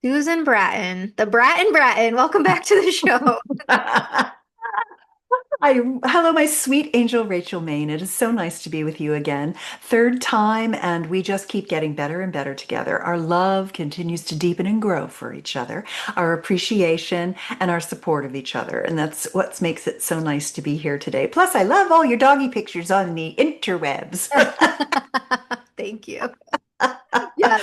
Susan Bratton, the Bratton. Welcome back to the show. Hello, my sweet angel Rachel Maine. It is so nice to be with you again. Third time, and we just keep getting better and better together. Our love continues to deepen and grow for each other, our appreciation and our support of each other. And that's what makes it so nice to be here today. Plus, I love all your doggy pictures on the interwebs. Thank you. Yeah,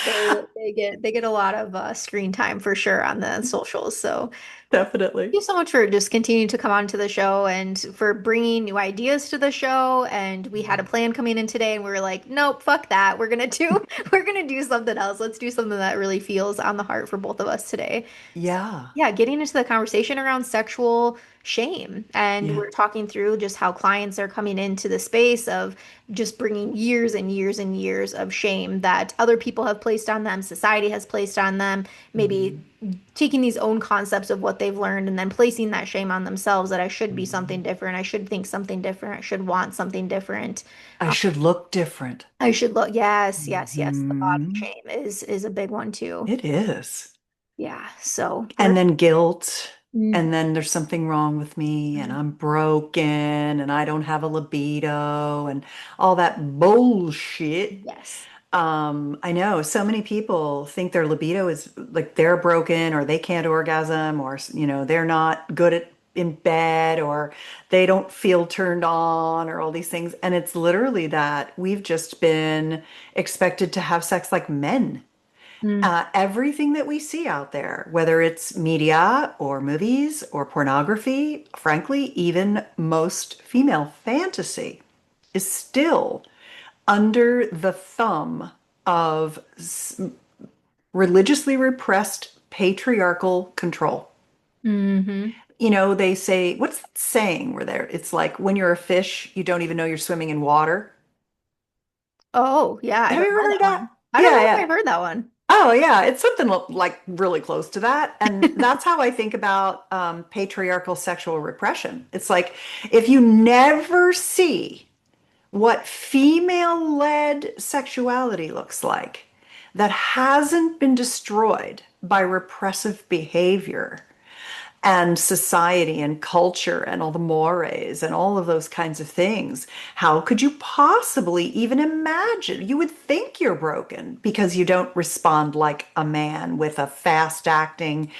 they get a lot of screen time for sure on the socials. So Definitely. thank you so much for just continuing to come on to the show and for bringing new ideas to the show. And we had a plan coming in today, and we were like, nope, fuck that. We're gonna do something else. Let's do something that really feels on the heart for both of us today. Yeah. Yeah, getting into the conversation around sexual shame. And Yeah. we're talking through just how clients are coming into the space of just bringing years and years and years of shame that other people have placed on them, society has placed on them, maybe Mhm. taking these own concepts of what they've learned and then placing that shame on themselves that I should be something Mhm. different, I should think something different, I should want something different. I Um, should look different. I should look, yes, yes, yes. The body Mhm. shame is a big one too. It is. Yeah, so we're And then guilt. Mhm. And then there's something wrong with me and I'm broken and I don't have a libido and all that bullshit. Yes. I know so many people think their libido is like they're broken or they can't orgasm or, they're not good at in bed or they don't feel turned on or all these things. And it's literally that we've just been expected to have sex like men. Mm. Everything that we see out there, whether it's media or movies or pornography, frankly, even most female fantasy, is still under the thumb of religiously repressed patriarchal control. Hmm. They say, what's that saying where there? It's like when you're a fish, you don't even know you're swimming in water. Oh, yeah, I Have don't you ever know heard that that? one. I don't Yeah, know if yeah. I've heard that one. Oh, yeah, it's something like really close to that. And that's how I think about patriarchal sexual repression. It's like if you never see what female-led sexuality looks like that hasn't been destroyed by repressive behavior, and society and culture and all the mores and all of those kinds of things. How could you possibly even imagine? You would think you're broken because you don't respond like a man with a fast acting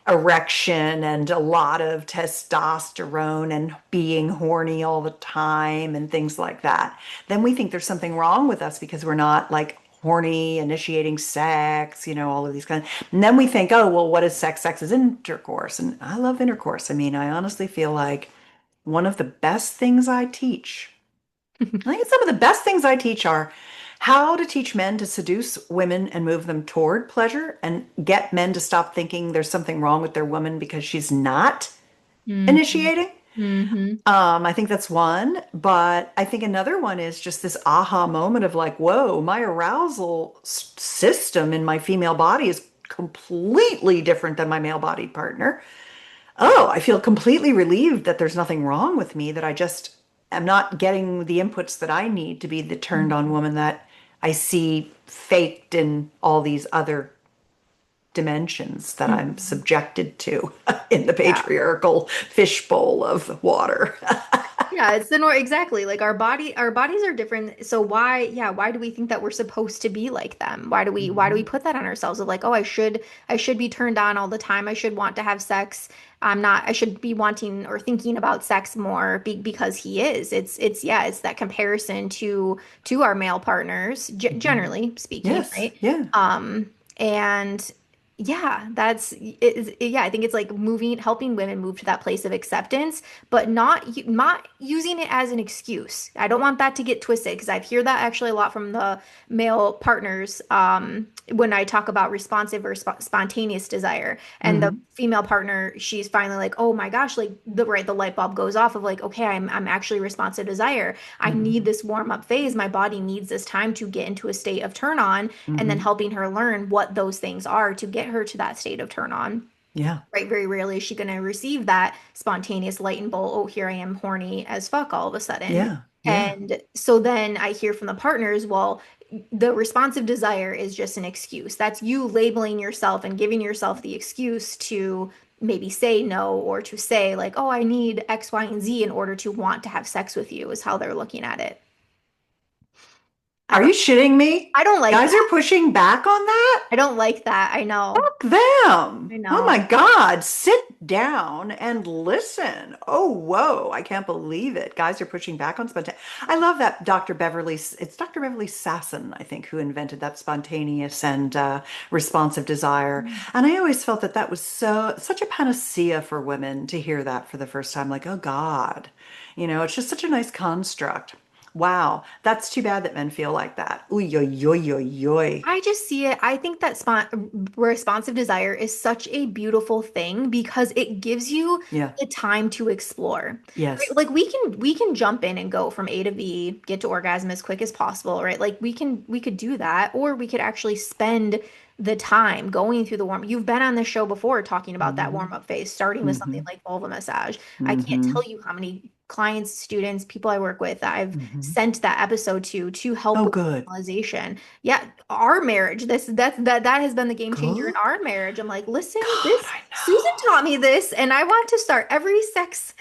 erection and a lot of testosterone and being horny all the time and things like that. Then we think there's something wrong with us because we're not like horny, initiating sex, all of these kinds. And then we think, oh, well, what is sex? Sex is intercourse. And I love intercourse. I mean, I honestly feel like one of the best things I teach, I think some of the best things I teach are how to teach men to seduce women and move them toward pleasure and get men to stop thinking there's something wrong with their woman because she's not Hmm. initiating. Hmm. I think that's one, but I think another one is just this aha moment of like, whoa, my arousal system in my female body is completely different than my male bodied partner. Oh, I feel completely relieved that there's nothing wrong with me, that I just am not getting the inputs that I need to be the turned on woman that I see faked in all these other dimensions that I'm Hmm. subjected to in the Yeah. patriarchal fishbowl of water. Yeah, it's the nor exactly. Like our bodies are different. So why, yeah, why do we think that we're supposed to be like them? Why do we Mhm. put that on ourselves of like, oh, I should be turned on all the time. I should want to have sex. I should be wanting or thinking about sex more because he is. Yeah, it's that comparison to our male partners, Mhm. generally speaking, Yes, right? yeah. And yeah, yeah, I think it's like helping women move to that place of acceptance, but not using it as an excuse. I don't want that to get twisted because I hear that actually a lot from the male partners when I talk about responsive or spontaneous desire. And the Hmm. female partner, she's finally like, "Oh my gosh, like the light bulb goes off of like, okay, I'm actually responsive desire. I need Hmm. this warm up phase. My body needs this time to get into a state of turn on." And then Hmm. helping her learn what those things are to get her to that state of turn on. Yeah. Right, very rarely is she going to receive that spontaneous lightning bolt. Oh, here I am horny as fuck all of a sudden. Yeah. Yeah. And so then I hear from the partners, well, the responsive desire is just an excuse. That's you labeling yourself and giving yourself the excuse to maybe say no or to say like, oh, I need X, Y, and Z in order to want to have sex with you is how they're looking at it. I Are don't you shitting me? I don't like Guys are that. pushing back on that? I don't like that. I know. Fuck them. I Oh my know. God, sit down and listen. Oh, whoa, I can't believe it. Guys are pushing back on spontaneous. I love that it's Dr. Beverly Sasson, I think, who invented that spontaneous and responsive desire. And I always felt that that was such a panacea for women to hear that for the first time. Like, oh God, it's just such a nice construct. Wow, that's too bad that men feel like that. Oy, oy, oy, oy, oy. I just see it. I think that responsive desire is such a beautiful thing because it gives you Yeah. the time to explore. Right? Yes. Like we can jump in and go from A to B, get to orgasm as quick as possible, right? Like we could do that, or we could actually spend the time going through the warm. You've been on this show before talking about that Hmm. warm up phase, starting with something Hmm. like vulva massage. I can't tell Hmm. you how many clients, students, people I work with that I've Hmm. sent that episode to help Oh, with good. normalization. Yeah, our marriage, that has been the game changer in Good. our marriage. I'm like, listen, God, this I Susan know. taught me this, and I want to start every sex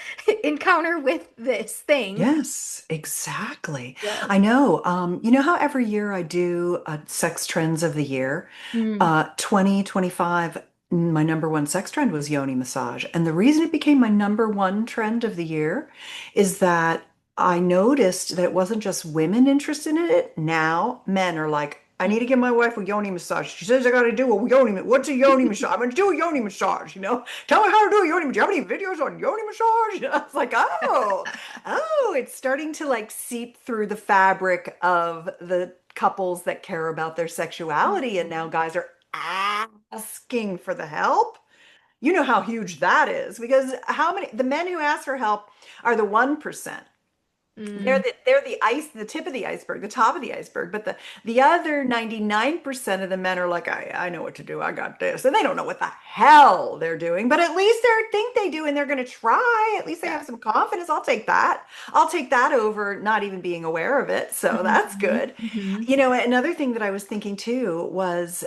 encounter with this thing. Yes, exactly. Yes. I know. You know how every year I do sex trends of the year? Mm. 2025, my number one sex trend was yoni massage. And the reason it became my number one trend of the year is that I noticed that it wasn't just women interested in it. Now men are like, I need to give my wife a yoni massage. She says I got to do a what's a yoni massage? I'm going to do a yoni massage. Tell me how to do a yoni. Do you have any videos on yoni massage? I was like, oh, it's starting to like seep through the fabric of the couples that care about their sexuality. And now guys are asking for the help. You know how huge that is because the men who ask for help are the 1%. They're Mm. the tip of the iceberg, the top of the iceberg. But the other 99% of the men are like, I know what to do. I got this. And they don't know what the hell they're doing, but at least they think they do and they're going to try. At least they Yeah. have some confidence. I'll take that. I'll take that over not even being aware of it. So that's Hmm. good. Hmm. Another thing that I was thinking too was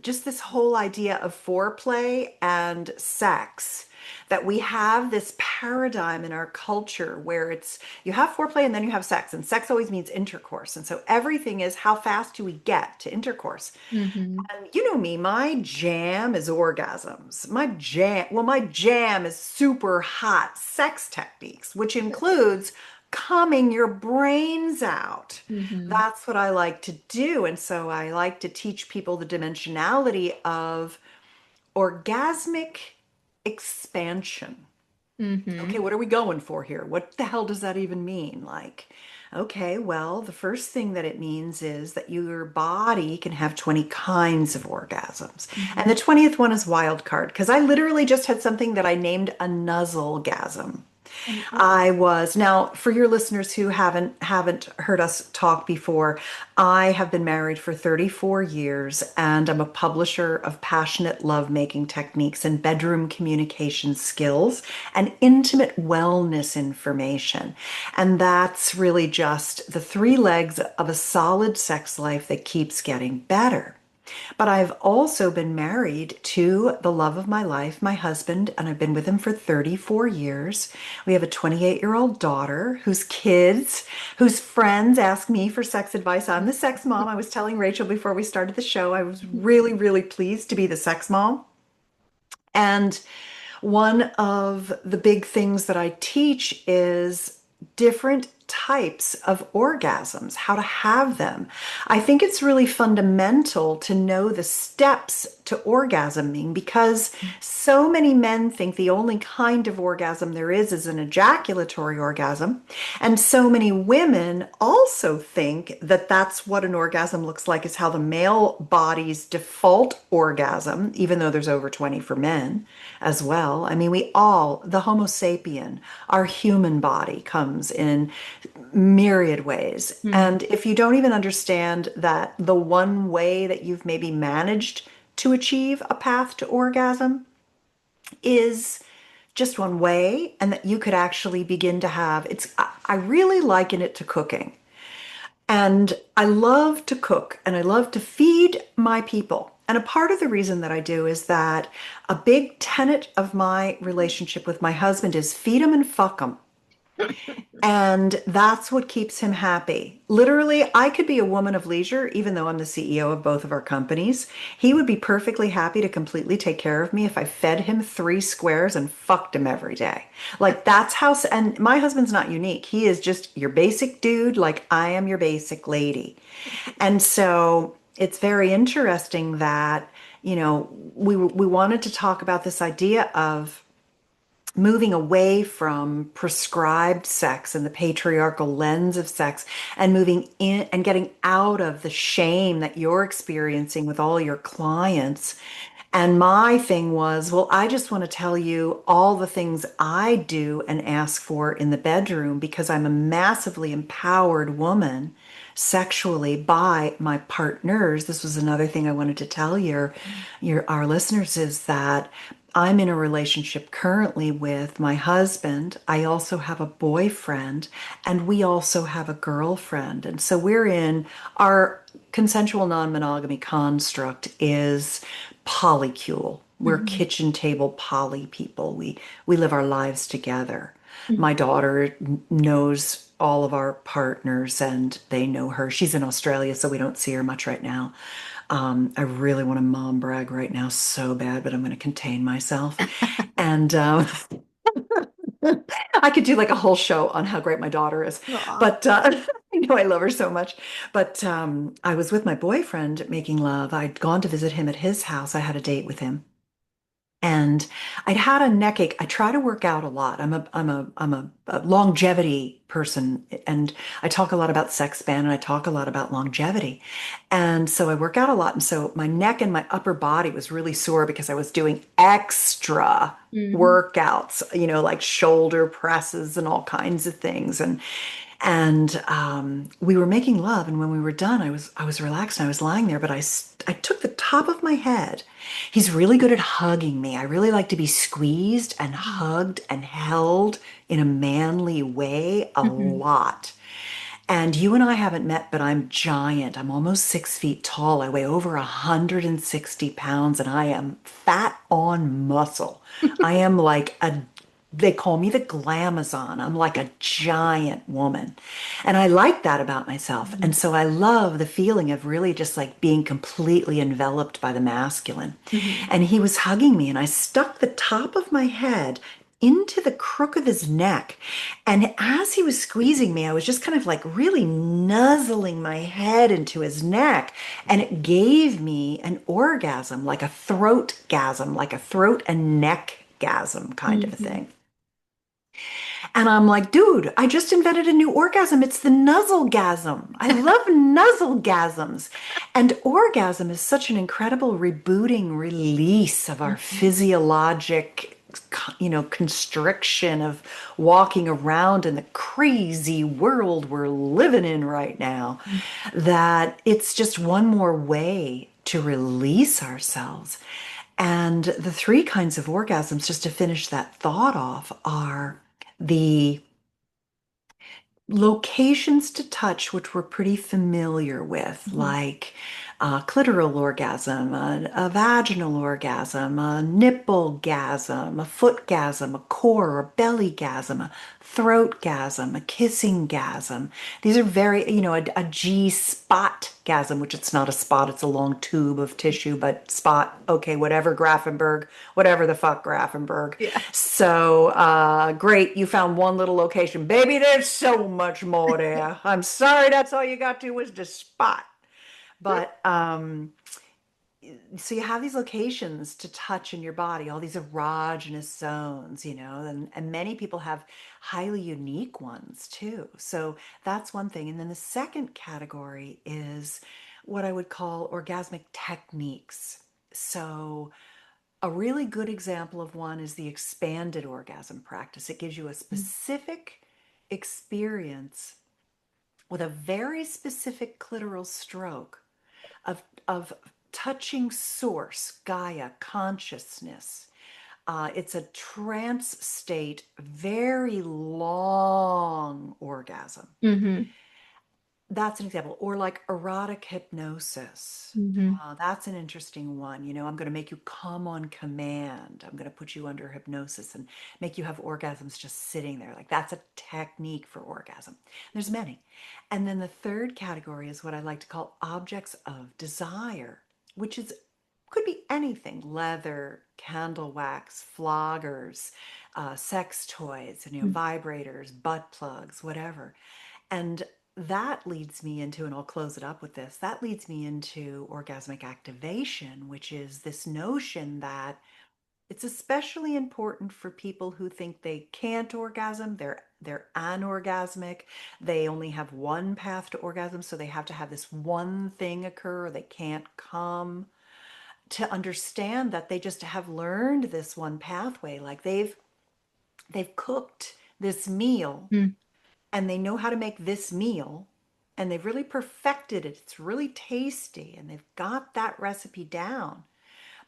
just this whole idea of foreplay and sex, that we have this paradigm in our culture where it's you have foreplay and then you have sex, and sex always means intercourse. And so everything is how fast do we get to intercourse? Hmm. And you know me, my jam is orgasms. My jam is super hot sex techniques, which includes calming your brains out. Hmm. That's what I like to do. And so I like to teach people the dimensionality of orgasmic expansion. Okay, Hmm. what are we going for here? What the hell does that even mean? Like, okay, well, the first thing that it means is that your body can have 20 kinds of orgasms. And Hmm. the 20th one is wild card because I literally just had something that I named a nuzzlegasm. I was now for your listeners who haven't heard us talk before, I have been married for 34 years and I'm a publisher of passionate lovemaking techniques and bedroom communication skills and intimate wellness information. And that's really just the three legs of a solid sex life that keeps getting better. But I've also been married to the love of my life, my husband, and I've been with him for 34 years. We have a 28-year-old daughter whose friends ask me for sex advice. I'm the sex mom. I was telling Rachel before we started the show, I was really, really pleased to be the sex mom. And one of the big things that I teach is different types of orgasms, how to have them. I think it's really fundamental to know the steps to orgasming because so many men think the only kind of orgasm there is an ejaculatory orgasm. And so many women also think that that's what an orgasm looks like, is how the male body's default orgasm, even though there's over 20 for men as well. I mean, the Homo sapien, our human body comes in myriad ways. Hmm. And if you don't even understand that the one way that you've maybe managed to achieve a path to orgasm is just one way, and that you could actually begin to have I really liken it to cooking. And I love to cook and I love to feed my people. And a part of the reason that I do is that a big tenet of my relationship with my husband is feed him and fuck him. And that's what keeps him happy. Literally, I could be a woman of leisure, even though I'm the CEO of both of our companies. He would be perfectly happy to completely take care of me if I fed him 3 squares and fucked him every day. Like that's how, and my husband's not unique. He is just your basic dude, like I am your basic lady. And so it's very interesting that, we wanted to talk about this idea of moving away from prescribed sex and the patriarchal lens of sex and moving in and getting out of the shame that you're experiencing with all your clients. And my thing was, well, I just want to tell you all the things I do and ask for in the bedroom because I'm a massively empowered woman sexually by my partners. This was another thing I wanted to tell your our listeners is that I'm in a relationship currently with my husband. I also have a boyfriend, and we also have a girlfriend. And so we're in our consensual non-monogamy construct is polycule. We're Mhm. kitchen table poly people. We live our lives together. Mhm. My daughter knows all of our partners and they know her. She's in Australia, so we don't see her much right now. I really want to mom brag right now so bad, but I'm going to contain myself. And I could do like a whole show on how great my daughter is, Aw. but I know I love her so much. But I was with my boyfriend making love. I'd gone to visit him at his house. I had a date with him. And I'd had a neck ache. I try to work out a lot. I'm a longevity person, and I talk a lot about sex span, and I talk a lot about longevity. And so I work out a lot. And so my neck and my upper body was really sore because I was doing extra Mhm. workouts, like shoulder presses and all kinds of things. And we were making love, and when we were done, I was relaxed and I was lying there, but I took the top of my head. He's really good at hugging me. I really like to be squeezed and hugged and held in a manly way a Mhm. lot. And you and I haven't met, but I'm giant. I'm almost 6 feet tall. I weigh over 160 pounds, and I am fat on muscle. I am like they call me the glamazon. I'm like a giant woman. And I like that about myself. And Mhm. so I love the feeling of really just like being completely enveloped by the masculine. Mhm. And he was hugging me, and I stuck the top of my head into the crook of his neck. And as he was squeezing me, I was just kind of like really nuzzling my head into his neck. And it gave me an orgasm, like a throat gasm, like a throat and neck gasm kind of a Mhm. thing. And I'm like, dude, I just invented a new orgasm. It's the nuzzlegasm. I love nuzzlegasms. And orgasm is such an incredible rebooting release of our Mhm. physiologic, constriction of walking around in the crazy world we're living in right now, that it's just one more way to release ourselves. And the 3 kinds of orgasms, just to finish that thought off, are the locations to touch, which we're pretty familiar with, Mhm. like clitoral orgasm, a vaginal orgasm, a nipple gasm, a foot gasm, a core or belly gasm, a throat gasm, a kissing gasm. These are very, a G spot gasm, which it's not a spot, it's a long tube of tissue, but spot, okay, whatever, Grafenberg, whatever the fuck, Grafenberg. Yeah. So great, you found one little location. Baby, there's so much more there. I'm sorry, that's all you got to was the spot. But so you have these locations to touch in your body, all these erogenous zones, and many people have highly unique ones too. So that's one thing. And then the second category is what I would call orgasmic techniques. So a really good example of one is the expanded orgasm practice. It gives you a specific experience with a very specific clitoral stroke of touching source, Gaia, consciousness. It's a trance state, very long orgasm. Mhm. That's an example. Or like erotic hypnosis. Hmm. That's an interesting one. You know, I'm going to make you come on command. I'm going to put you under hypnosis and make you have orgasms just sitting there. Like that's a technique for orgasm. There's many. And then the third category is what I like to call objects of desire, which is could be anything: leather, candle wax, floggers, sex toys, vibrators, butt plugs, whatever. And that leads me into, and I'll close it up with this, that leads me into orgasmic activation, which is this notion that it's especially important for people who think they can't orgasm, they're anorgasmic, they only have one path to orgasm, so they have to have this one thing occur, or they can't come, to understand that they just have learned this one pathway. Like they've cooked this meal and they know how to make this meal and they've really perfected it. It's really tasty and they've got that recipe down.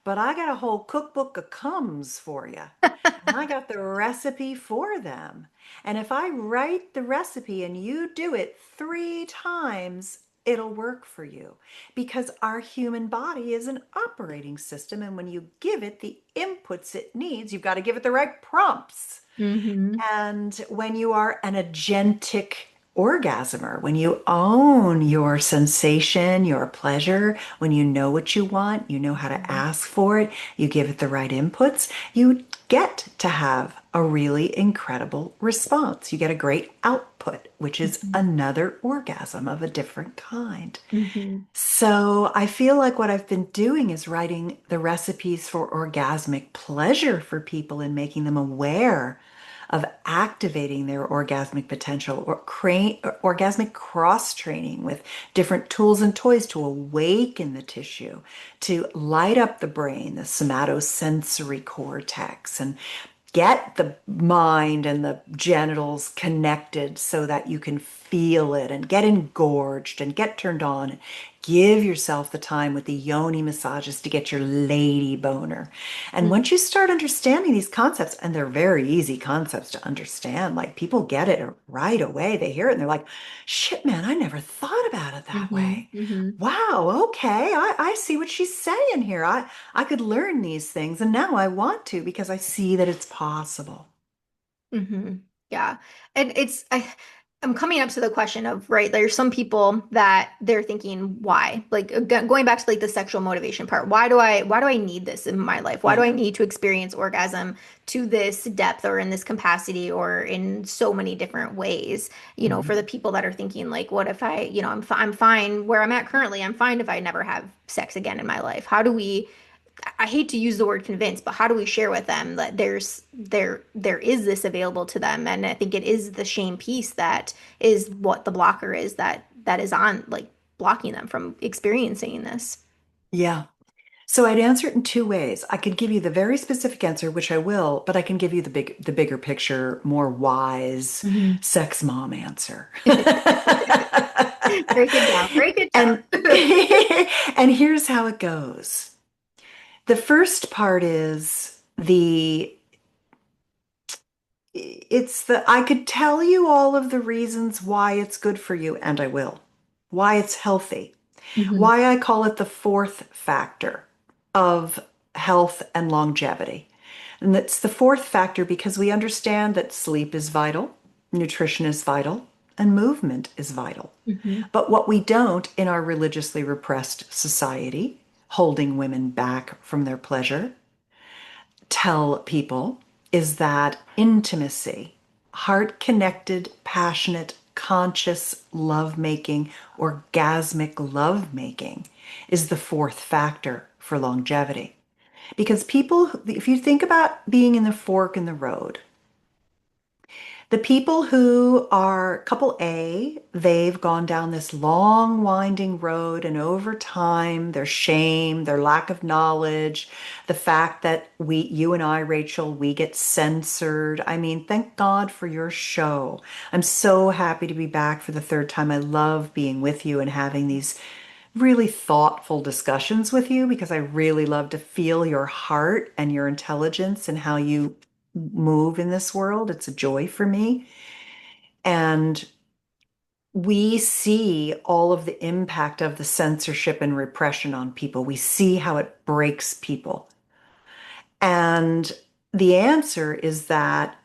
But I got a whole cookbook of comes for you. And I got the recipe for them. And if I write the recipe and you do it 3 times, it'll work for you because our human body is an operating system. And when you give it the inputs it needs, you've got to give it the right prompts. Hmm. And when you are an agentic orgasmer, when you own your sensation, your pleasure, when you know what you want, you know how to ask for it, you give it the right inputs, you get to have a really incredible response. You get a great output, which is Hmm. another orgasm of a different kind. Hmm. So I feel like what I've been doing is writing the recipes for orgasmic pleasure for people and making them aware of activating their orgasmic potential, or orgasmic cross training with different tools and toys to awaken the tissue, to light up the brain, the somatosensory cortex, and get the mind and the genitals connected so that you can feel it and get engorged and get turned on. And give yourself the time with the yoni massages to get your lady boner. And once you start understanding these concepts, and they're very easy concepts to understand, like people get it right away. They hear it and they're like, shit, man, I never thought about it that Hmm. way. Hmm. Wow, okay, I see what she's saying here. I could learn these things, and now I want to because I see that it's possible. Hmm. Yeah. And I'm coming up to the question of, right, there's some people that they're thinking, why? Like going back to like the sexual motivation part. Why do I need this in my life? Why do Yeah. I need to experience orgasm to this depth or in this capacity or in so many different ways? For the Mhm. people that are thinking like, what if I'm fine where I'm at currently. I'm fine if I never have sex again in my life. How do we I hate to use the word convince, but how do we share with them that there is this available to them? And I think it is the shame piece that is what the blocker is that is on like blocking them from experiencing this. Yeah. So I'd answer it in 2 ways. I could give you the very specific answer, which I will, but I can give you the bigger picture, more wise Hmm. sex mom answer. Break it down. Break it down. And and here's how it goes. The first part is I could tell you all of the reasons why it's good for you, and I will. Why it's healthy. Hmm. Why I call it the fourth factor of health and longevity. And it's the fourth factor because we understand that sleep is vital, nutrition is vital, and movement is vital. Hmm. But what we don't in our religiously repressed society, holding women back from their pleasure, tell people is that intimacy, heart connected, passionate, conscious lovemaking, orgasmic lovemaking is the fourth factor for longevity. Because people, if you think about being in the fork in the road, the people who are couple A, they've gone down this long, winding road, and over time, their shame, their lack of knowledge, the fact that you and I, Rachel, we get censored. I mean, thank God for your show. I'm so happy to be back for the third time. I love being with you and having these really thoughtful discussions with you because I really love to feel your heart and your intelligence and how you move in this world. It's a joy for me. And we see all of the impact of the censorship and repression on people. We see how it breaks people. And the answer is that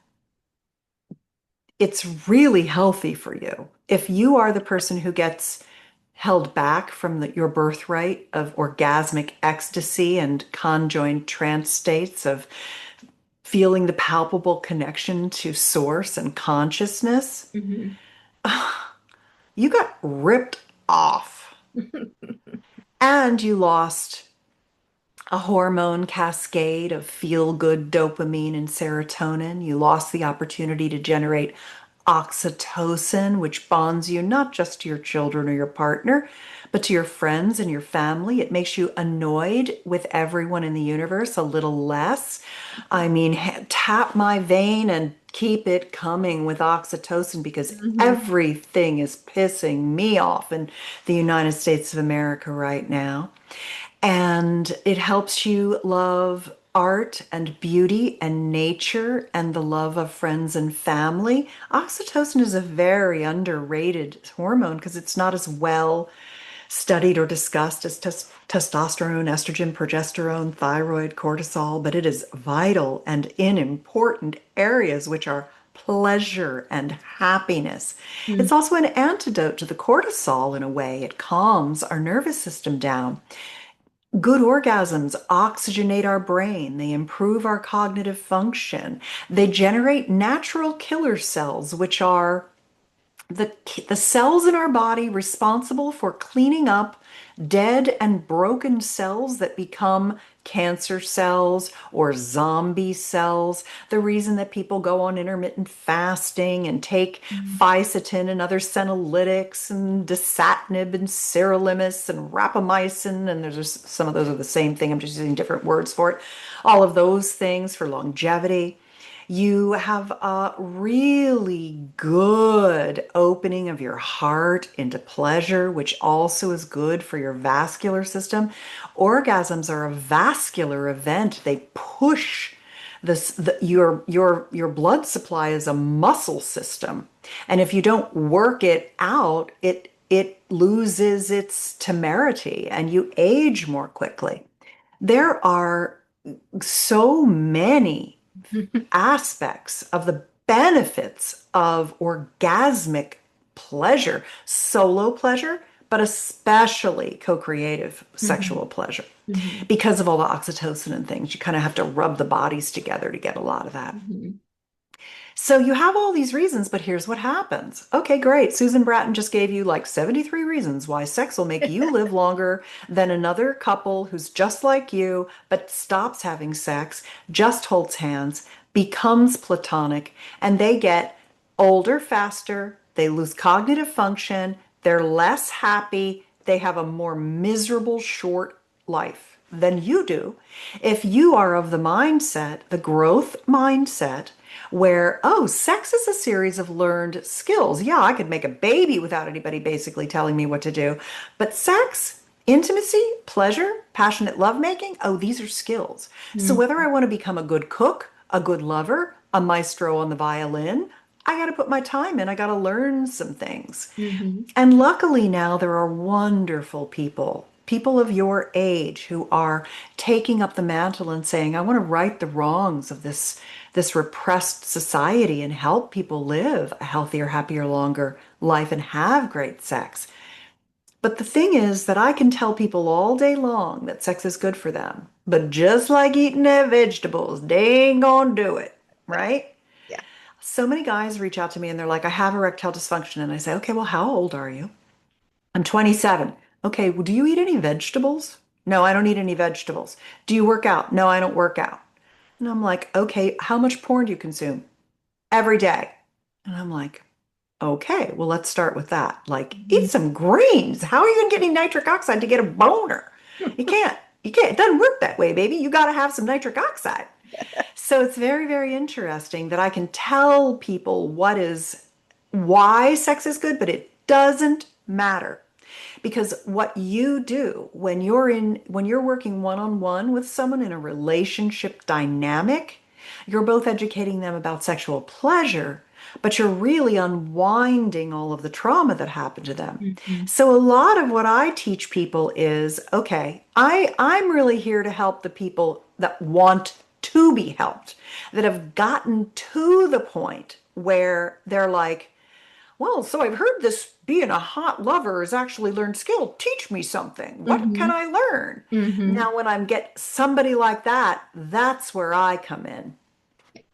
it's really healthy for you. If you are the person who gets held back from your birthright of orgasmic ecstasy and conjoined trance states of feeling the palpable connection to source and consciousness, Mhm. you got ripped off and you lost a hormone cascade of feel good dopamine and serotonin. You lost the opportunity to generate oxytocin, which bonds you not just to your children or your partner, but to your friends and your family. It makes you annoyed with everyone in the universe a little less. I mean, tap my vein and keep it coming with oxytocin because Mhm. everything is pissing me off in the United States of America right now. And it helps you love art and beauty and nature and the love of friends and family. Oxytocin is a very underrated hormone because it's not as well studied or discussed as testosterone, estrogen, progesterone, thyroid, cortisol, but it is vital and in important areas, which are pleasure and happiness. It's Mhm. also an antidote to the cortisol in a way. It calms our nervous system down. Good orgasms oxygenate our brain. They improve our cognitive function. They generate natural killer cells, which are the, the cells in our body responsible for cleaning up dead and broken cells that become cancer cells or zombie cells. The reason that people go on intermittent fasting and take fisetin and other senolytics and dasatinib and sirolimus and rapamycin, and there's just, some of those are the same thing. I'm just using different words for it. All of those things for longevity. You have a really good opening of your heart into pleasure, which also is good for your vascular system. Orgasms are a vascular event. They push your blood supply is a muscle system. And if you don't work it out, it loses its temerity and you age more quickly. There are so many aspects of the benefits of orgasmic pleasure, solo pleasure, but especially co-creative Mhm. sexual pleasure. Mhm. Because of all the oxytocin and things, you kind of have to rub the bodies together to get a lot of that. Mhm. So you have all these reasons, but here's what happens. Okay, great. Susan Bratton just gave you like 73 reasons why sex will make you live longer than another couple who's just like you, but stops having sex, just holds hands, becomes platonic, and they get older faster, they lose cognitive function, they're less happy, they have a more miserable short life than you do if you are of the mindset, the growth mindset, where, oh, sex is a series of learned skills. Yeah, I could make a baby without anybody basically telling me what to do. But sex, intimacy, pleasure, passionate lovemaking, oh, these are skills. So Mhm. whether I want to become a good cook, a good lover, a maestro on the violin, I got to put my time in. I got to learn some things. Mhm. And luckily now there are wonderful people, people of your age who are taking up the mantle and saying, I want to right the wrongs of this repressed society and help people live a healthier, happier, longer life and have great sex. But the thing is that I can tell people all day long that sex is good for them. But just like eating their vegetables, they ain't gonna do it, right? Yeah. So many guys reach out to me and they're like, I have erectile dysfunction. And I say, okay, well, how old are you? I'm 27. Okay, well, do you eat any vegetables? No, I don't eat any vegetables. Do you work out? No, I don't work out. And I'm like, okay, how much porn do you consume? Every day. And I'm like, okay, well, let's start with that. Like, eat Mhm. some greens. How are you going to get any nitric oxide to get a boner? You can't. You can't. It doesn't work that way, baby. You got to have some nitric oxide. So it's very, very interesting that I can tell people why sex is good, but it doesn't matter. Because what you do when you're working one-on-one with someone in a relationship dynamic, you're both educating them about sexual pleasure, but you're really unwinding all of the trauma that happened to them. Mhm. So a lot of what I teach people is, okay, I'm really here to help the people that want to be helped, that have gotten to the point where they're like, well, so I've heard this being a hot lover is actually learned skill. Teach me something. What can Mhm. I learn? Mhm. Now, when I get somebody like that, that's where I come in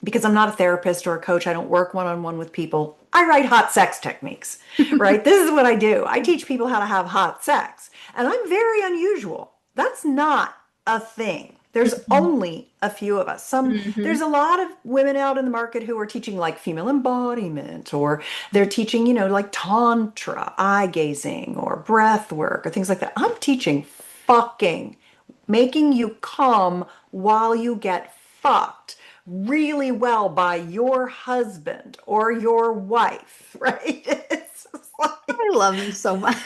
because I'm not a therapist or a coach. I don't work one-on-one with people. I write hot sex techniques, right? This is what I do. I teach people how to have hot sex, and I'm very unusual. That's not a thing. There's Mhm. only a few of us. There's Mhm. a lot of women out in the market who are teaching like female embodiment, or they're teaching, like tantra, eye gazing, or breath work, or things like that. I'm teaching fucking, making you come while you get fucked really well by your husband or your wife, right? It's just I like, love you so much.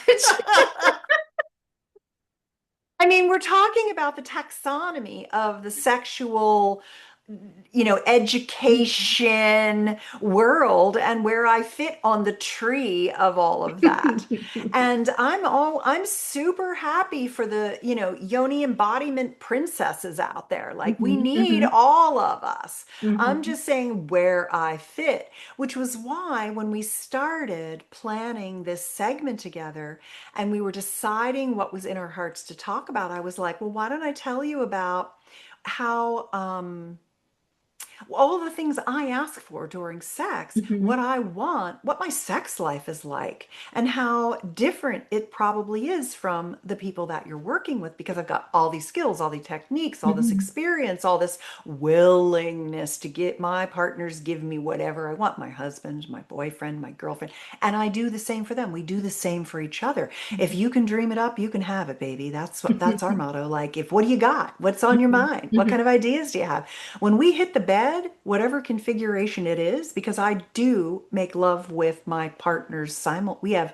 I mean, we're talking about the taxonomy of the sexual, education world and where I fit on the tree of all of that. And I'm super happy for the, yoni embodiment princesses out there. Like we Mhm. need Mhm. all of us. I'm Mhm. just saying where I fit, which was why when we started planning this segment together and we were deciding what was in our hearts to talk about, I was like, well, why don't I tell you about how all the things I ask for during sex, what Mhm. I want, what my sex life is like, and how different it probably is from the people that you're working with because I've got all these skills, all these techniques, all this Mhm. experience, all this willingness to get my partners give me whatever I want, my husband, my boyfriend, my girlfriend, and I do the same for them. We do the same for each other. If Mhm. you can dream it up, you can have it, baby. That's our motto. Like, if what do you got? What's on your Mhm. mind? What Mhm. kind of ideas do you have? When we hit the bed, whatever configuration it is, because I do make love with my partners we have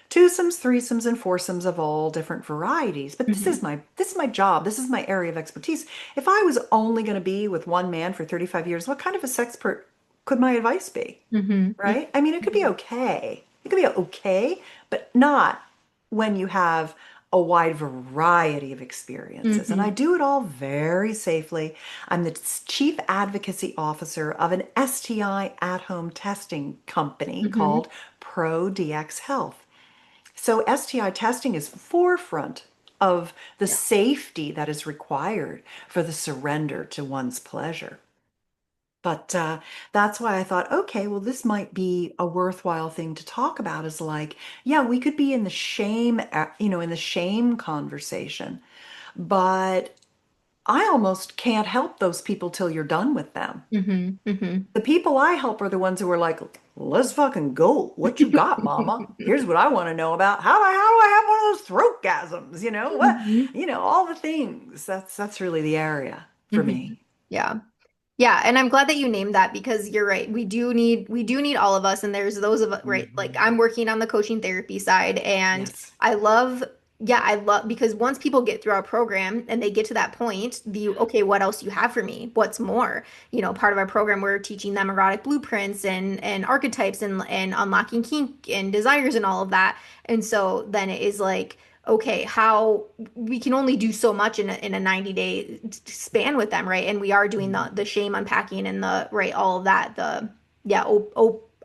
twosomes, threesomes, and foursomes of all different varieties. But Mhm. this is my job. This is my area of expertise. If I was only going to be with one man for 35 years, what kind of a sexpert could my advice be? Mhm. Right? I mean, it could be Mhm. okay. It could be okay, but not when you have a wide variety of experiences. And I Mhm. do it all very safely. I'm the chief advocacy officer of an STI at-home testing company Mhm. called ProDX Health. So STI testing is forefront of the Yeah. safety that is required for the surrender to one's pleasure. But that's why I thought, okay, well, this might be a worthwhile thing to talk about is like, yeah, we could be in the shame, in the shame conversation, but I almost can't help those people till you're done with them. Mhm. Mhm. The people I help are the ones who are like, let's fucking go. What you got, mama? Here's what I want to know about. How do I have one of those throat gasms? Mhm. All the things. That's really the area for Mhm. me. Yeah. Yeah, and I'm glad that you named that because you're right. We do need all of us, and there's those of right, like Mhm. I'm working on the coaching therapy side, and Yes. I love, yeah, I love because once people get through our program and they get to that point, okay, what else do you have for me? What's more? Part of our program we're teaching them erotic blueprints and archetypes and unlocking kink and desires and all of that. And so then it is like okay, how we can only do so much in a 90-day span with them, right? And we are doing the shame unpacking and the right all of that the yeah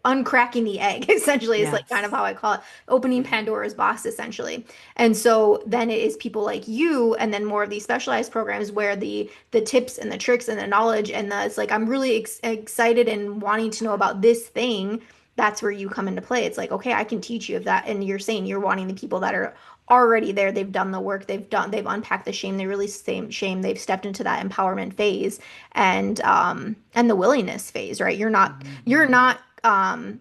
uncracking the egg essentially is like kind of Yes. how I call it opening Pandora's box essentially. And so then it is people like you and then more of these specialized programs where the tips and the tricks and the knowledge and the it's like I'm really excited and wanting to know about this thing. That's where you come into play. It's like, okay, I can teach you of that. And you're saying you're wanting the people that are already there. They've done the work. They've unpacked the shame. They released the shame. They've stepped into that empowerment phase and the willingness phase, right? You're not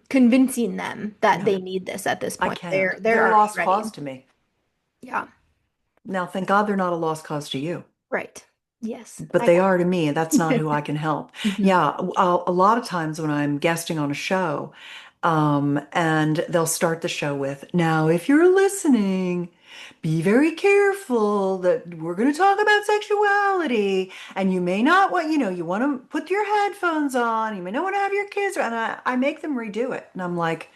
convincing them that No, they need this at this I point. can't. They're They're a already lost ready. cause to me. Yeah. Now, thank God they're not a lost cause to you, Right. Yes. but I they are to me. That's not who I can help. Mhm. Yeah, a lot of times when I'm guesting on a show, And they'll start the show with, now, if you're listening, be very careful that we're going to talk about sexuality. And you may not want, you want to put your headphones on. You may not want to have your kids. And I make them redo it. And I'm like,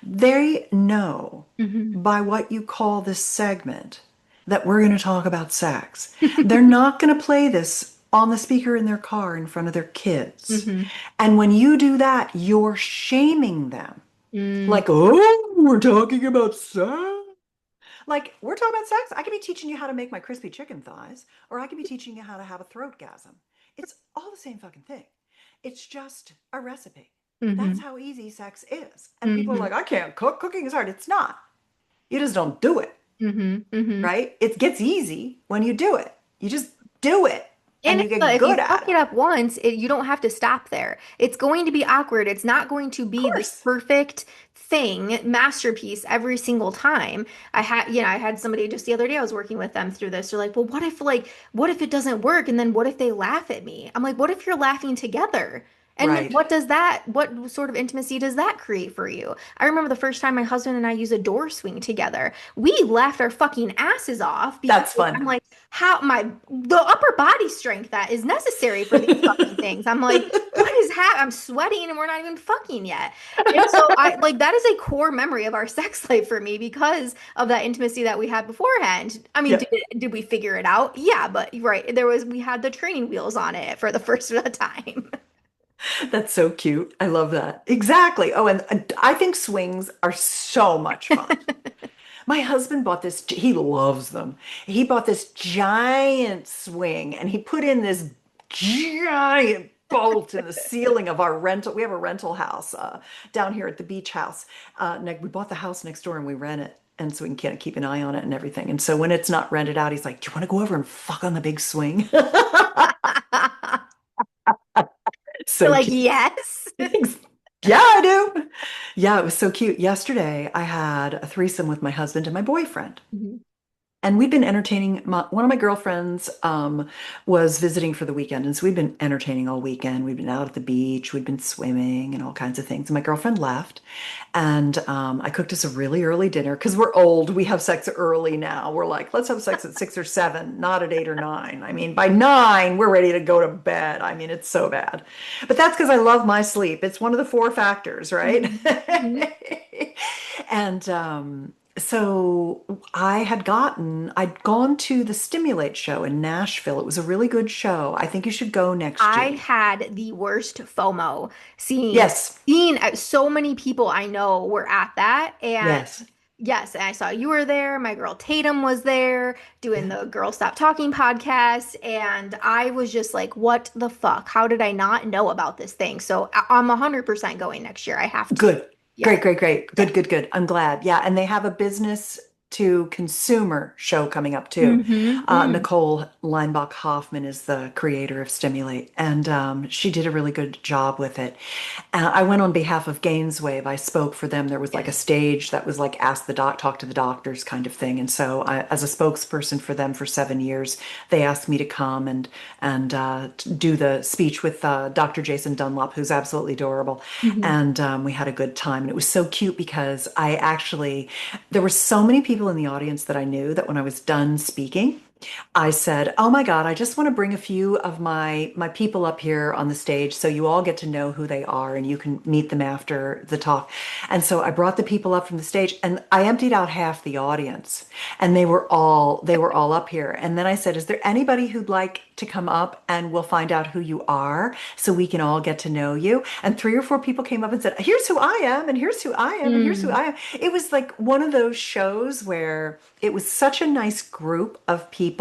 they know Hmm. by what you call this segment that we're going to talk about sex. They're not going to play this on the speaker in their car in front of their kids. Hmm. And when you do that, you're shaming them. Mm. Like, oh, we're talking about sex. Like, we're talking about sex. I could be teaching you how to make my crispy chicken thighs, or I could be teaching you how to have a throat gasm. It's all the same fucking thing. It's just a recipe. That's Hmm. how easy sex is. And people are Hmm. like, I can't cook. Cooking is hard. It's not. You just don't do it, Hmm. Hmm. right? It gets easy when you do it. You just do it and And you get if you good fuck at it it. up once, you don't have to stop there. It's going to be awkward. It's not going to Of be this course. perfect thing, masterpiece every single time. I had somebody just the other day, I was working with them through this. They're like, well, what if it doesn't work? And then what if they laugh at me? I'm like, what if you're laughing together? And then Right. what sort of intimacy does that create for you? I remember the first time my husband and I used a door swing together. We laughed our fucking asses off because That's fun. I'm like, the upper body strength that is necessary for these fucking things. I'm like, what is happening? I'm sweating and we're not even fucking yet. And so I like that is a core memory of our sex life for me because of that intimacy that we had beforehand. I mean, Yeah. did we figure it out? Yeah, but right, we had the training wheels on it for the first time. That's so cute. I love that. Exactly. Oh, and I think swings are so much fun. My husband bought this, he loves them. He bought this giant swing and he put in this giant bolt in the ceiling of our rental. We have a rental house down here at the beach house. We bought the house next door and we rent it. And so we can kind of keep an eye on it and everything. And so when it's not rented out, he's like, do you want to go over and fuck on the big swing? You're So like, cute. yes. Yeah, I do. Yeah, it was so cute. Yesterday, I had a threesome with my husband and my boyfriend. Mhm. And we've been entertaining one of my girlfriends was visiting for the weekend. And so we've been entertaining all weekend. We've been out at the beach, we've been swimming and all kinds of things. And my girlfriend left and I cooked us a really early dinner because we're old. We have sex early now. We're like, let's have sex at 6 or 7, not at 8 or 9. I mean, by 9, we're ready to go to bed. I mean, it's so bad. But that's because I love my sleep. It's one of the 4 factors, right? Mhm. Mhm. And so I'd gone to the Stimulate show in Nashville. It was a really good show. I think you should go next I June. had the worst FOMO Yes, seeing so many people I know were at that. And yes, yes, and I saw you were there. My girl Tatum was there doing yeah, the Girl Stop Talking podcast. And I was just like, what the fuck? How did I not know about this thing? So I'm 100% going next year. I have to. good. Yeah. Great, great, great. Yeah. Good, good, good. I'm glad. Yeah, and they have a business to consumer show coming up too. Mm-hmm. Mm. Nicole Leinbach Hoffman is the creator of Stimulate, and she did a really good job with it. I went on behalf of Gainswave. I spoke for them. There was like a Yes. stage that was like ask the doc, talk to the doctors kind of thing. And so, as a spokesperson for them for 7 years, they asked me to come and do the speech with Dr. Jason Dunlop, who's absolutely adorable. Mm-hmm. And we had a good time. And it was so cute because there were so many people in the audience that I knew that when I was done speaking, I said, "Oh my God, I just want to bring a few of my people up here on the stage so you all get to know who they are and you can meet them after the talk." And so I brought the people up from the stage and I emptied out half the audience and they were all up here. And then I said, "Is there anybody who'd like to come up and we'll find out who you are so we can all get to know you?" And 3 or 4 people came up and said, "Here's who I am and here's who I am and here's who Mm. I am." It was like one of those shows where it was such a nice group of people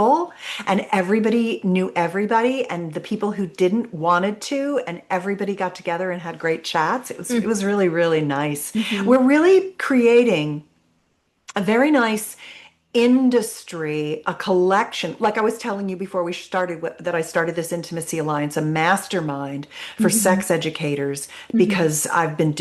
and everybody knew everybody and the people who didn't wanted to and everybody got together and had great chats. It was really, really nice. Mm-hmm. We're really creating a very nice industry, a collection. Like I was telling you before we started that I started this Intimacy Alliance, a mastermind for Mm-hmm. sex educators Mm-hmm. because I've been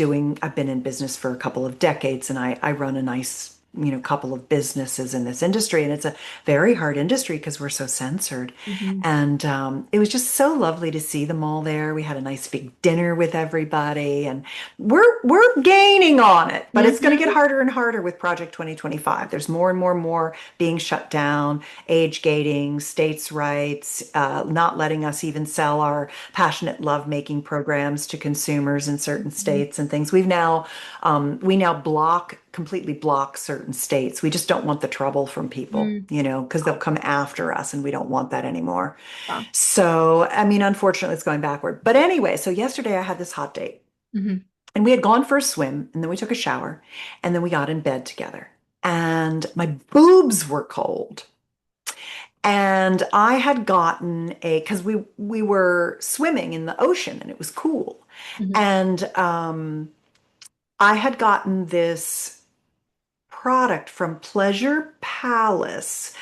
in business for a couple of decades and I run a nice couple of businesses in this industry, and it's a very hard industry because we're so censored. Hmm. And it was just so lovely to see them all there. We had a nice big dinner with everybody, and we're gaining on it, but it's going to get Hmm. harder and harder with Project 2025. There's more and more being shut down, age gating, states' rights, not letting us even sell our passionate lovemaking programs to consumers in certain states and things. We now completely block certain states. We just don't want the trouble from people, Hmm. because they'll come after us and we don't want that anymore. Wow. So, I mean, unfortunately, it's going backward. But anyway, so yesterday I had this hot date Hmm. and we had gone for a swim and then we took a shower and then we got in bed together. And my boobs were cold. And I had gotten because we were swimming in the ocean and it was cool. Hmm. And I had gotten this product from Pleasure Palace.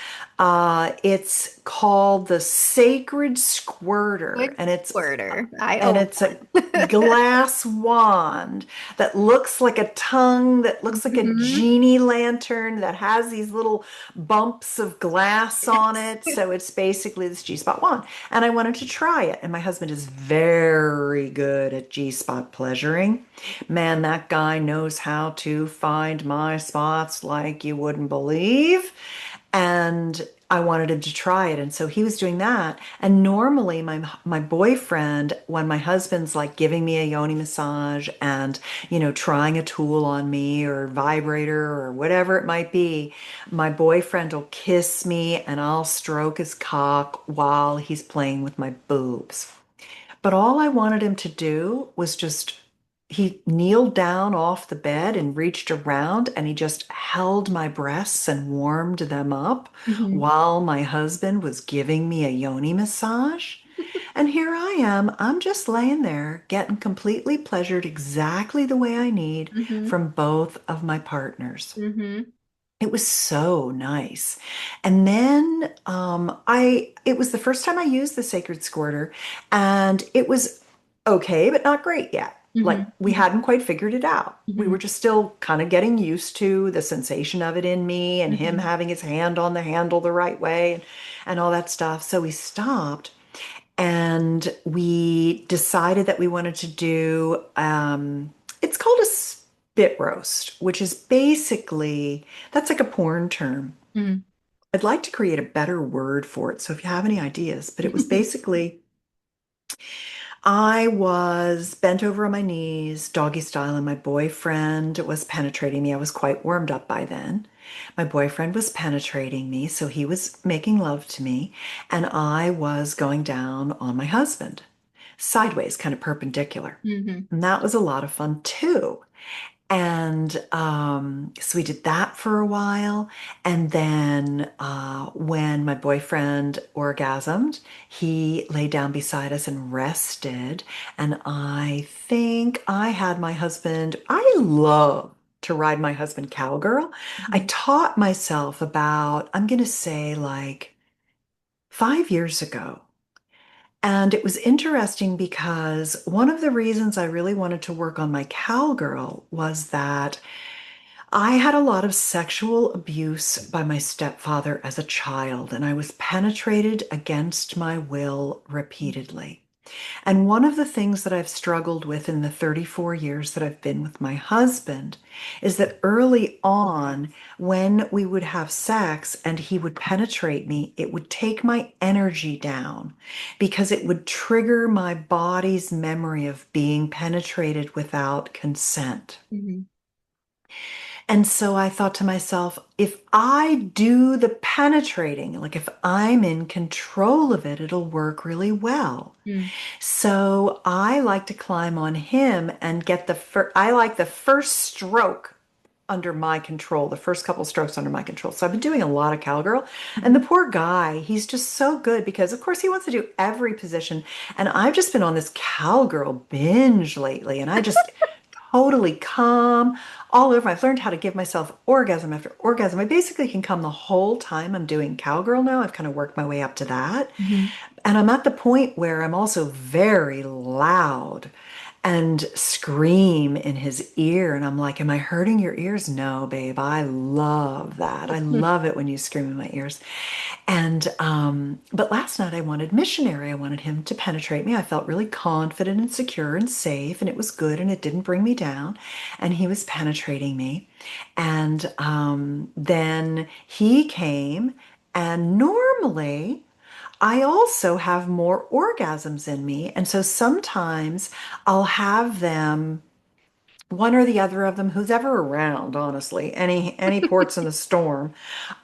It's called the Sacred Squirter, Quick squirter. I and own it's a one. glass wand that looks like a tongue, that looks like a Hmm. genie lantern, that has these little bumps of glass on Yes. it. So it's basically this G-spot wand. And I wanted to try it. And my husband is very good at G-spot pleasuring. Man, that guy knows how to find my spots like you wouldn't believe. And I wanted him to try it. And so he was doing that. And normally my boyfriend, when my husband's like giving me a yoni massage and, trying a tool on me or vibrator or whatever it might be, my boyfriend will kiss me and I'll stroke his cock while he's playing with my boobs. But all I wanted him to do was he kneeled down off the bed and reached around and he just held my breasts and warmed them up Hmm. while my husband was giving me a yoni massage. And here I am, I'm just laying there getting completely pleasured exactly the way I need Hmm. from both of my partners. Hmm. It was so nice. And then it was the first time I used the Sacred Squirter, and it was okay, but not great yet. Like we Hmm. hadn't quite figured it out. We were Hmm. just still kind of getting used to the sensation of it in me and him Hmm. having his hand on the handle the right way and all that stuff. So we stopped and we decided that we wanted to do it's called a spit roast, which is basically that's like a porn term. Hmm. I'd like to create a better word for it, so if you have any ideas, but it was basically I was bent over on my knees, doggy style, and my boyfriend was penetrating me. I was quite warmed up by then. My boyfriend was penetrating me, so he was making love to me, and I was going down on my husband, sideways, kind of perpendicular. Hmm. And that was a lot of fun too. And so we did that for a while. And then when my boyfriend orgasmed, he lay down beside us and rested. And I think I had my husband, I love to ride my husband cowgirl. I Hmm. taught myself about, I'm going to say like 5 years ago. And it was interesting because one of the reasons I really wanted to work on my cowgirl was that I had a lot of sexual abuse by my stepfather as a child, and I was penetrated against my will repeatedly. And one of the things that I've struggled with in the 34 years that I've been with my husband is that early on, when we would have sex and he would penetrate me, it would take my energy down because it would trigger my body's memory of being penetrated without consent. Hmm. And so I thought to myself, if I do the penetrating, like if I'm in control of it, it'll work really well. Hmm. So I like to climb on him and get I like the first stroke under my control, the first couple strokes under my control. So I've been doing a lot of cowgirl. And the Hmm. poor guy, he's just so good because, of course, he wants to do every position. And I've just been on this cowgirl binge lately. And I just totally calm all over. I've learned how to give myself orgasm after orgasm. I basically can come the whole time I'm doing cowgirl now. I've kind of worked my way up to that. Hmm. And I'm at the point where I'm also very loud. and scream in his ear. And I'm like, am I hurting your ears? No, babe, I love that. I love it when you scream in my ears. And, but last night I wanted missionary. I wanted him to penetrate me. I felt really confident and secure and safe, and it was good and it didn't bring me down. And he was penetrating me. And then he came, and normally, I also have more orgasms in me. And so sometimes I'll have them, one or the other of them, who's ever around, honestly, any ports in the storm,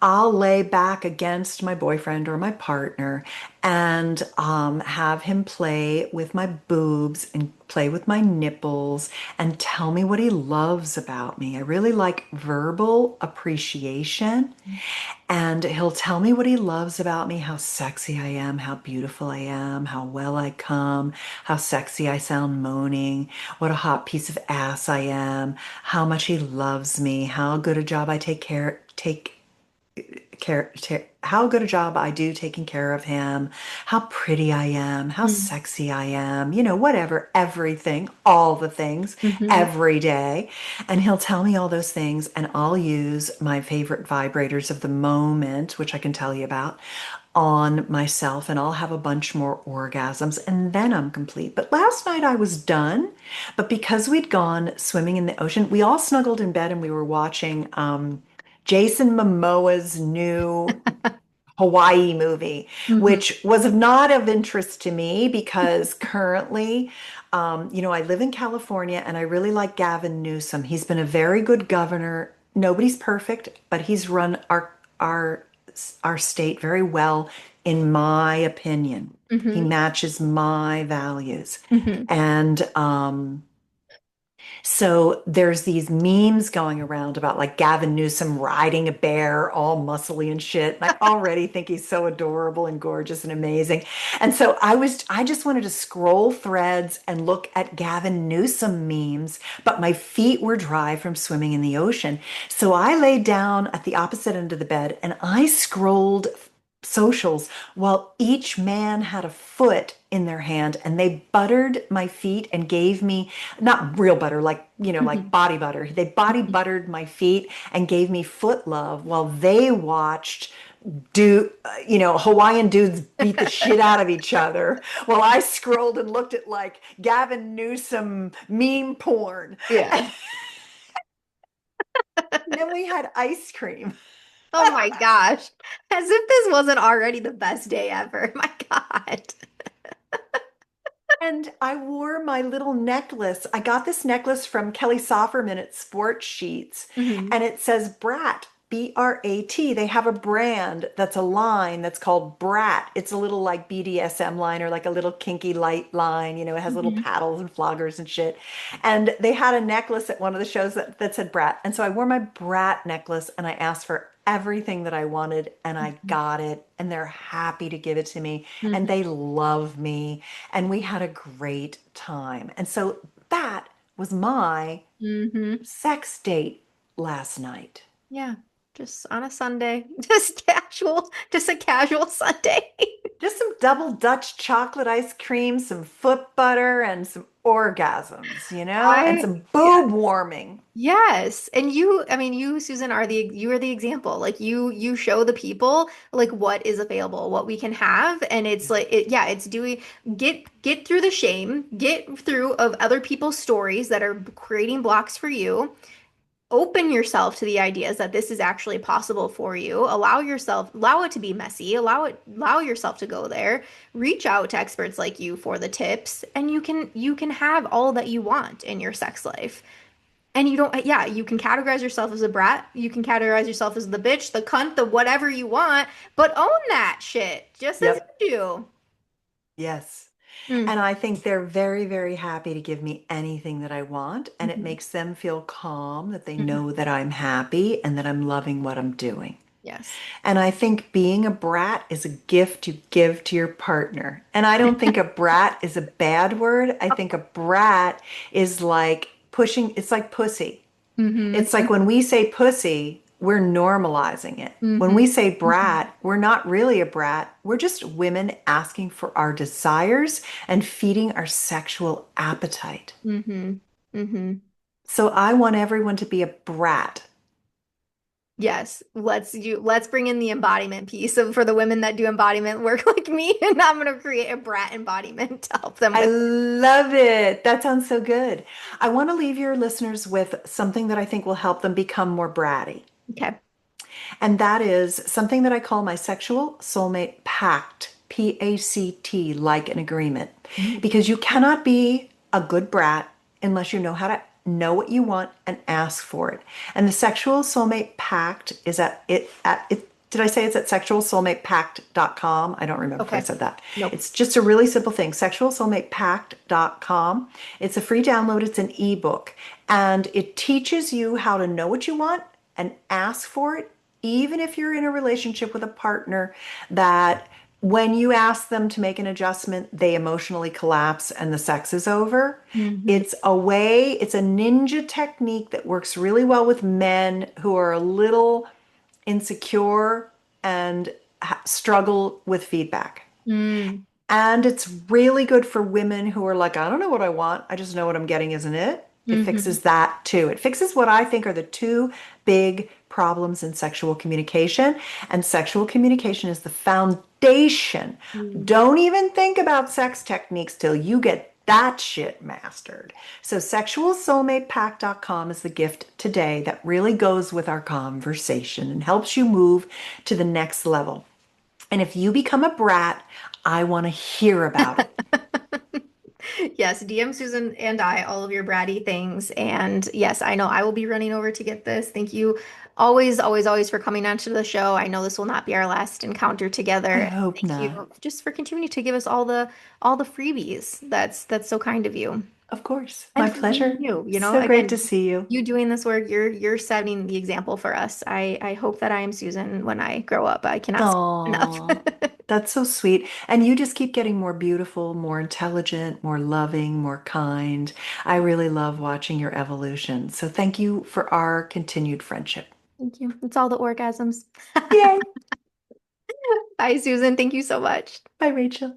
I'll lay back against my boyfriend or my partner and have him play with my boobs and play with my nipples and tell me what he loves about me. I really like verbal appreciation. And he'll tell me what he loves about me, how sexy I am, how beautiful I am, how well I come, how sexy I sound moaning, what a hot piece of ass I am, how much he loves me, how good a job I take care, how good a job I do taking care of him, how pretty I am, how Mm. sexy I am, whatever, everything, all the things, Mm-hmm. every day. And he'll tell me all those things, and I'll use my favorite vibrators of the moment, which I can tell you about, on myself, and I'll have a bunch more orgasms, and then I'm complete. But last night I was done. But because we'd gone swimming in the ocean, we all snuggled in bed and we were watching Jason Momoa's new Hawaii movie, Mm-hmm. which was not of interest to me because currently, I live in California and I really like Gavin Newsom. He's been a very good governor. Nobody's perfect, but he's run our state very well, in my opinion. He Mm-hmm. matches my values. Mm-hmm. And so there's these memes going around about like Gavin Newsom riding a bear, all muscly and shit. And I already think he's so adorable and gorgeous and amazing. And so I just wanted to scroll threads and look at Gavin Newsom memes, but my feet were dry from swimming in the ocean. So I laid down at the opposite end of the bed and I scrolled socials while each man had a foot in their hand, and they buttered my feet and gave me, not real butter, like like body butter, they body Mm-hmm. buttered my feet and gave me foot love while they watched Hawaiian dudes beat the shit out of each other while I scrolled and looked at like Gavin Newsom meme porn. Yeah. And then we had ice cream. Oh my gosh. As if this wasn't already the best day ever. My God. And I wore my little necklace. I got this necklace from Kelly Sofferman at Sports Sheets, Mm-hmm. and it says Brat, Brat. They have a brand that's a line that's called Brat. It's a little like BDSM line or like a little kinky light line. It has little Mm-hmm. paddles and floggers and shit. And they had a necklace at one of the shows that said Brat. And so I wore my Brat necklace and I asked for everything that I wanted and I got it. And they're happy to give it to me. And Mm-hmm. they love me and we had a great time. And so that was my Mm-hmm. sex date last night. Yeah. Just on a Sunday. Just a casual Sunday. Just some double Dutch chocolate ice cream, some foot butter, and some orgasms, and I some Yeah. boob warming. Yes. And I mean, you, Susan, you are the example. Like you show the people like what is available, what we can have. And it's like yeah, it's doing get through the shame, get through of other people's stories that are creating blocks for you. Open yourself to the ideas that this is actually possible for you. Allow it to be messy, allow yourself to go there. Reach out to experts like you for the tips, and you can have all that you want in your sex life. And you don't, yeah, you can categorize yourself as a brat. You can categorize yourself as the bitch, the cunt, the whatever you want, but own that shit just as Yep. you do. Yes. Mm. And I think they're very, very happy to give me anything that I want. And it Mhm. makes them feel calm that they Mhm. know that I'm happy and that I'm loving what I'm doing. Yes. And I think being a brat is a gift you give to your partner. And I don't think a brat is a bad word. I think a brat is like pushing, it's like pussy. It's Mm-hmm. like when we say pussy, we're normalizing it. When we Mm-hmm. say brat, we're not really a brat. We're just women asking for our desires and feeding our sexual appetite. Mm-hmm. Mm-hmm. So I want everyone to be a brat. Yes, let's bring in the embodiment piece of for the women that do embodiment work like me, and I'm gonna create a brat embodiment to help them I with. love it. That sounds so good. I want to leave your listeners with something that I think will help them become more bratty. Okay. And that is something that I call my sexual soulmate pact, PACT, like an agreement. Mm. Because you cannot be a good brat unless you know how to know what you want and ask for it. And the sexual soulmate pact is at it. Did I say it's at sexualsoulmatepact.com? I don't remember if I Okay. said that. Nope. It's just a really simple thing, sexualsoulmatepact.com. It's a free download, it's an ebook, and it teaches you how to know what you want and ask for it, even if you're in a relationship with a partner that when you ask them to make an adjustment, they emotionally collapse and the sex is over. Mm-hmm. It's a ninja technique that works really well with men who are a little insecure and struggle with feedback. Mm. And it's really good for women who are like, I don't know what I want. I just know what I'm getting, isn't it? It Mm-hmm. fixes that too. It fixes what I think are the two big problems in sexual communication. And sexual communication is the foundation. Mm. Don't even think about sex techniques till you get that shit mastered. So sexualsoulmatepact.com is the gift today that really goes with our conversation and helps you move to the next level. And if you become a brat, I want to hear about it. Yes, DM Susan and I all of your bratty things. And yes, I know I will be running over to get this. Thank you always, always, always for coming onto the show. I know this will not be our last encounter I together. hope Thank not. you just for continuing to give us all the freebies. That's so kind of you. Of course. My And for being pleasure. you, So great to again, see you. you doing this work, you're setting the example for us. I hope that I am Susan when I grow up. I cannot say enough. Aw, that's so sweet. And you just keep getting more beautiful, more intelligent, more loving, more kind. I really love watching your evolution. So thank you for our continued friendship. Thank you. It's all the orgasms. Yay. Bye, Susan. Thank you so much. Bye, Rachel.